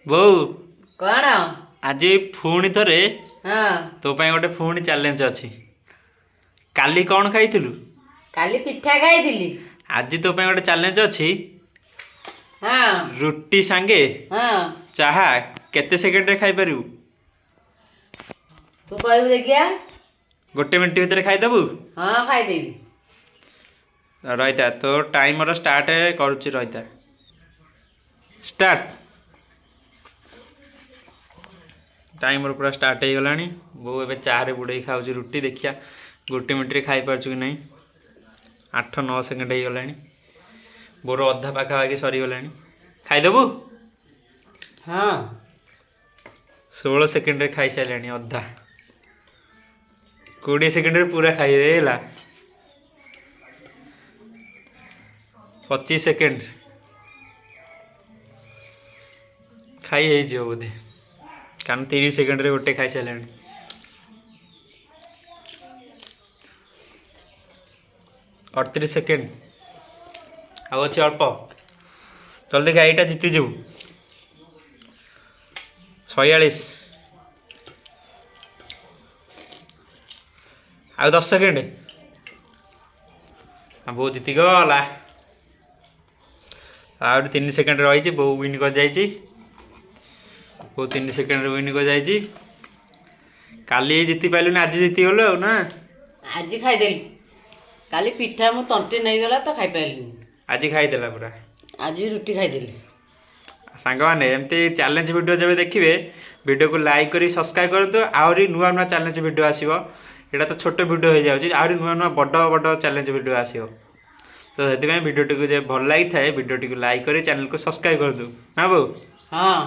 ବୋଉ କଣ? ଆଜି ପୁଣି ଥରେ ହଁ ତୋ ପାଇଁ ଗୋଟେ ପୁଣି ଚ୍ୟାଲେଞ୍ଜ ଅଛି। କାଲି କ'ଣ ଖାଇଥିଲୁ? କାଲି ପିଠା ଖାଇଥିଲି। ଆଜି ତୋ ପାଇଁ ଗୋଟେ ଚ୍ୟାଲେଞ୍ଜ ଅଛି। ହଁ ରୁଟି ସାଙ୍ଗେ ହଁ ଚାହା କେତେ ସେକେଣ୍ଡରେ ଖାଇପାରିବୁ? ତୁ କହିବୁ ଦେଖିଆ। 1 ମିନିଟ୍ ଭିତରେ ଖାଇଦେବୁ? ହଁ ଖାଇଦେବି। ରହିଥା, ତୋ ଟାଇମର ଷ୍ଟାର୍ଟ କରୁଛି, ରହିଥା। ଷ୍ଟାର୍ଟ। ଟାଇମର ପୁରା ଷ୍ଟାର୍ଟ ହେଇଗଲାଣି। ବୋଉ ଏବେ ଚାରେ ବୁଡ଼େଇ ଖାଉଛି ରୁଟି। ଦେଖିଆ 1 ମିନିଟ୍ରେ ଖାଇପାରୁଛୁ କି ନାହିଁ। 8-9 ସେକେଣ୍ଡ ହେଇଗଲାଣି। ବୋର ଅଧା ପାଖାପାଖି ସରିଗଲାଣି। ଖାଇଦେବୁ? ହଁ 16 ସେକେଣ୍ଡରେ ଖାଇସାରିଲାଣି ଅଧା। 20 ସେକେଣ୍ଡରେ ପୁରା ଖାଇଦେ ହେଲା। 25 ସେକେଣ୍ଡ ଖାଇ ହେଇଯିବ ବୋଧେ, କାରଣ 30 ସେକେଣ୍ଡରେ ଗୋଟେ ଖାଇସାରିଲାଣି। 38 ସେକେଣ୍ଡ ଆଉ ଅଛି ଅଳ୍ପ। ଜଲ୍ଦି ଗାଈଟା ଜିତିଯିବୁ। 46 ଆଉ 10 ସେକେଣ୍ଡ। ବୋଉ ଜିତିଗଲା। ଆହୁରି 3 ସେକେଣ୍ଡ ରହିଛି। ବୋଉ ୱିନ୍ କରିଯାଇଛି। ବୋଉ 3 ସେକେଣ୍ଡରେ ୱିନ୍ କରିଯାଇଛି। କାଲି ଜିତି ପାରିଲୁନି, ଆଜି ଜିତିଗଲୁ ଆଉ ନା। ଆଜି ଖାଇଦେଲି। କାଲି ପିଠା ମୁଁ ତଣ୍ଟି ନେଇଗଲା ତ ଖାଇପାରିଲିନି। ଆଜି ଖାଇଦେଲା ପୁରା। ଆଜି ରୁଟି ଖାଇଦେଲି। ସାଙ୍ଗମାନେ ଏମିତି ଚ୍ୟାଲେଞ୍ଜ ଭିଡ଼ିଓ ଯେବେ ଦେଖିବେ, ଭିଡ଼ିଓକୁ ଲାଇକ୍ କରି ସବସ୍କ୍ରାଇବ୍ କରନ୍ତୁ। ଆହୁରି ନୂଆ ନୂଆ ଚ୍ୟାଲେଞ୍ଜ ଭିଡ଼ିଓ ଆସିବ। ଏଇଟା ତ ଛୋଟ ଭିଡ଼ିଓ ହେଇଯାଉଛି, ଆହୁରି ନୂଆ ନୂଆ ବଡ଼ ବଡ଼ ଚ୍ୟାଲେଞ୍ଜ ଭିଡ଼ିଓ ଆସିବ। ତ ସେଥିପାଇଁ ଭିଡ଼ିଓଟିକୁ ଯେ ଭଲ ଲାଗିଥାଏ, ଭିଡ଼ିଓଟିକୁ ଲାଇକ୍ କରି ଚ୍ୟାନେଲକୁ ସବସ୍କ୍ରାଇବ୍ କରନ୍ତୁ। ନା ବୋଉ? ହଁ।